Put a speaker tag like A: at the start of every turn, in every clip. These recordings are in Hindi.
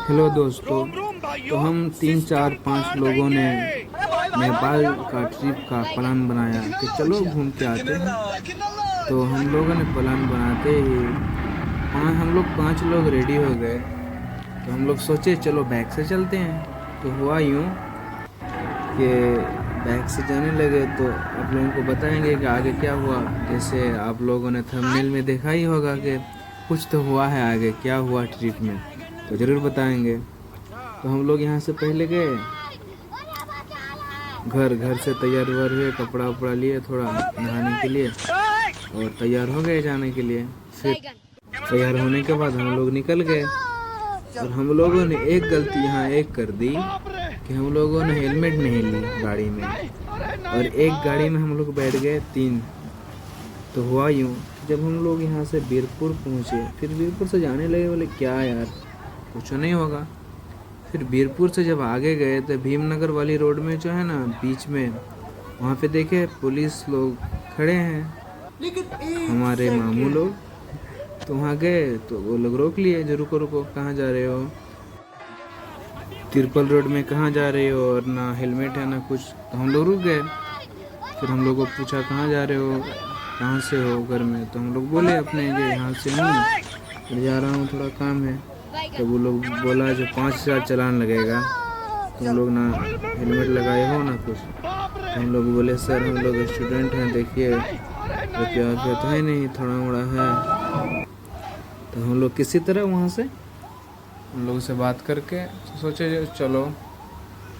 A: हेलो दोस्तों। तो हम 3 4 5 लोगों ने नेपाल का ट्रिप का प्लान बनाया कि चलो घूम के आते हैं। तो हम लोगों ने प्लान बनाते ही हम लोग 5 लोग रेडी हो गए। तो हम लोग सोचे चलो बैग से चलते हैं। तो हुआ यूँ कि बैग से जाने लगे। तो आप लोगों को बताएंगे कि आगे क्या हुआ। जैसे आप लोगों ने थंबनेल में देखा ही होगा कि कुछ तो हुआ है, आगे क्या हुआ ट्रिप में तो ज़रूर बताएंगे। तो हम लोग यहाँ से पहले गए, घर से तैयार हुआ हुए, कपड़ा उपड़ा लिए थोड़ा नहाने के लिए और तैयार हो गए जाने के लिए। फिर तैयार होने के बाद हम लोग निकल गए और हम लोगों ने एक गलती यहाँ एक कर दी कि हम लोगों ने हेलमेट नहीं ली गाड़ी में, और एक गाड़ी में हम लोग बैठ गए 3। तो हुआ यूँ, जब हम लोग यहाँ से बीरपुर पहुँचे, फिर बीरपुर से जाने लगे, बोले क्या यार कुछ नहीं होगा। फिर बीरपुर से जब आगे गए तो भीमनगर वाली रोड में जो है ना बीच में, वहाँ पे देखे पुलिस लोग खड़े हैं, हमारे मामू लोग। तो वहाँ गए तो वो लोग रोक लिए, जो रुको रुको कहाँ जा रहे हो, तिरपल रोड में कहाँ जा रहे हो, और ना हेलमेट है ना कुछ। तो हम लोग रुक गए। फिर हम लोग को पूछा कहाँ जा रहे हो, कहाँ से हो घर में। तो हम लोग बोले अपने ये यहाँ से हूँ, फिर जा रहा हूँ थोड़ा काम है। तो वो लोग बोला जो 5,000 चालान लगेगा, तुम लोग ना हेलमेट लगाए हो ना कुछ। तो हम लोग बोले सर हम लोग स्टूडेंट हैं, देखिए रुपया रुपया तो है नहीं, थोड़ा मोड़ा है। तो हम लोग किसी तरह वहाँ से उन लोगों से बात करके सोचे जो चलो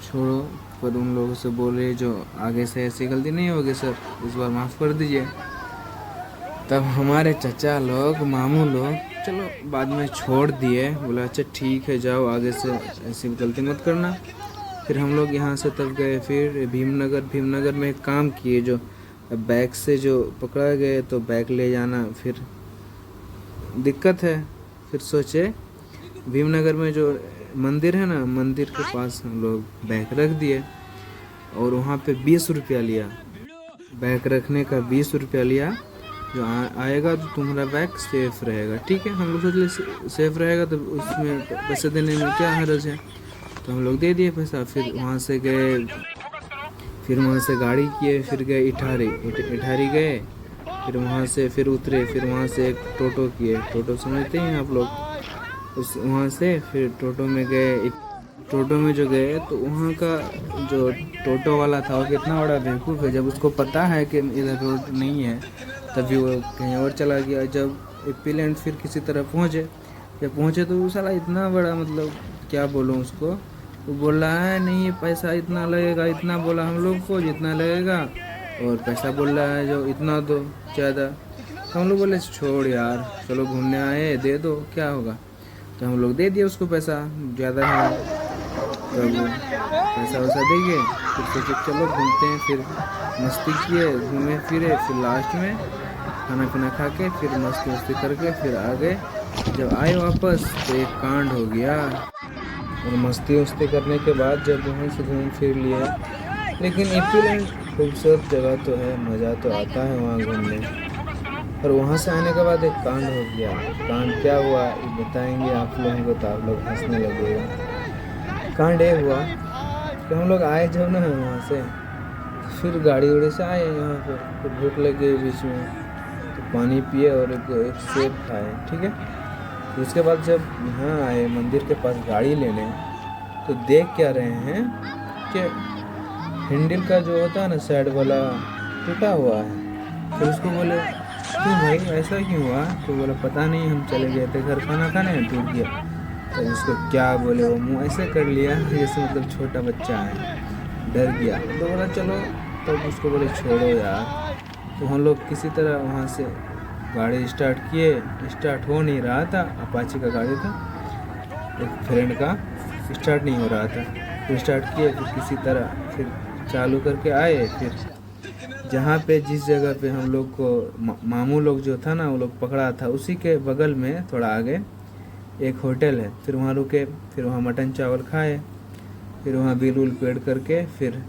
A: छोड़ो। पर उन लोगों से बोले जो आगे से ऐसी गलती नहीं होगी सर, इस बार माफ़ कर दीजिए। तब हमारे चचा लोग मामू लोग चलो बाद में छोड़ दिए, बोला अच्छा ठीक है जाओ, आगे से ऐसी गलती मत करना। फिर हम लोग यहाँ से तब गए फिर भीमनगर में एक काम किए, जो बैग से जो पकड़ा गए तो बैग ले जाना फिर दिक्कत है। फिर सोचे भीमनगर में जो मंदिर है ना, मंदिर के पास हम लोग बैग रख दिए और वहाँ पे 20 रुपया लिया, बैग रखने का 20 रुपया लिया। जो आएगा तो तुम्हारा बैग सेफ रहेगा, ठीक है। हम लोग सोच ले सेफ रहेगा तो उसमें पैसे देने में क्या हर्ज है। तो हम लोग दे दिए पैसा। फिर वहाँ से गए, फिर वहाँ से गाड़ी किए, फिर गए इठारी गए। फिर वहाँ से फिर उतरे, फिर वहाँ से एक टोटो किए, टोटो समझते हैं आप लोग। उस वहाँ से फिर टोटो में गए। टोटो में जो गए तो वहाँ का जो टोटो वाला था वो कितना बड़ा बेवकूफ़ है, जब उसको पता है कि इधर रोड नहीं है तभी वो कहीं और चला गया। जब एप्पीलैंड फिर किसी तरह पहुँचे, जब पहुँचे तो वो साला इतना बड़ा, मतलब क्या बोलूँ उसको, वो बोल रहा है नहीं पैसा इतना लगेगा, इतना बोला हम लोग को जितना लगेगा, और पैसा बोल रहा है जो इतना दो ज़्यादा। तो हम लोग बोले छोड़ यार, चलो घूमने आए दे दो क्या होगा। तो हम लोग दे दिए उसको पैसा, ज़्यादा है तब पैसा वैसा देंगे। फिर सोचे चलो घूमते हैं, फिर मस्ती किए, घूमे फिरे, फिर लास्ट में खाना पीना खा के फिर मस्ती करके फिर आ गए। जब आए वापस तो एक कांड हो गया, और मस्ती वस्ती करने के बाद जब वहाँ से घूम फिर लिए। लेकिन एप्पीलैंड खूबसूरत जगह तो है, मज़ा तो आता है वहाँ घूमने। और वहाँ से आने के बाद एक कांड हो गया। कांड क्या हुआ ये बताएंगे आप लोगों को तो आप लोग हंसने लगेगा। कांड ये हुआ कि हम लोग आए जब ना वहाँ से, फिर गाड़ी उड़ी से आए यहाँ पे, फिर भूख लग गई बीच में, तो पानी पिए और एक सेब खाए, ठीक है। तो उसके बाद जब यहाँ आए मंदिर के पास गाड़ी लेने, तो देख क्या रहे हैं कि हैंडल का जो होता है ना साइड वाला टूटा हुआ है। फिर उसको बोले क्यों भाई ऐसा क्यों हुआ। तो बोला पता नहीं, हम चले गए थे घर खाना खाने, टूट गया। तो उसको क्या बोले, वो मुँह ऐसे कर लिया जैसे मतलब छोटा बच्चा है, डर गया। तो बोला चलो, तो उसको बोले छोड़ो यार। तो हम लोग किसी तरह वहाँ से गाड़ी स्टार्ट किए, स्टार्ट हो नहीं रहा था, अपाची का गाड़ी था एक फ्रेंड का, स्टार्ट नहीं हो रहा था। फिर स्टार्ट किए, फिर किसी तरह फिर चालू करके आए। फिर जहाँ पे जिस जगह पे हम लोग को मामू लोग जो था ना वो लोग पकड़ा था, उसी के बगल में थोड़ा आगे एक होटल है। फिर वहाँ रुके, फिर वहाँ मटन चावल खाए, फिर वहाँ बिल उल पेड करके फिर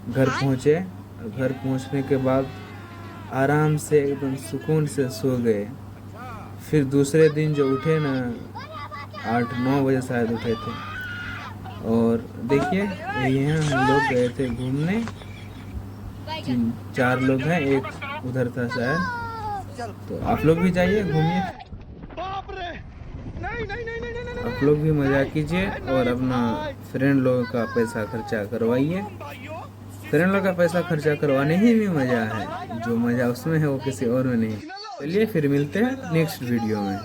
A: घर पहुँचे। घर पहुँचने के बाद आराम से एकदम सुकून से सो गए। फिर दूसरे दिन जो उठे ना 8-9 बजे शायद उठे थे। और देखिए ये हैं, हम लोग गए थे घूमने, 3-4 लोग हैं, एक उधर था शायद। तो आप लोग भी जाइए घूमिए, आप लोग भी मज़ा कीजिए और अपना फ्रेंड लोगों का पैसा खर्चा करवाइए। फ्रेंड लोग का पैसा खर्चा करवाने ही में मज़ा है, जो मज़ा उसमें है वो किसी और में नहीं। चलिए फिर मिलते हैं नेक्स्ट वीडियो में।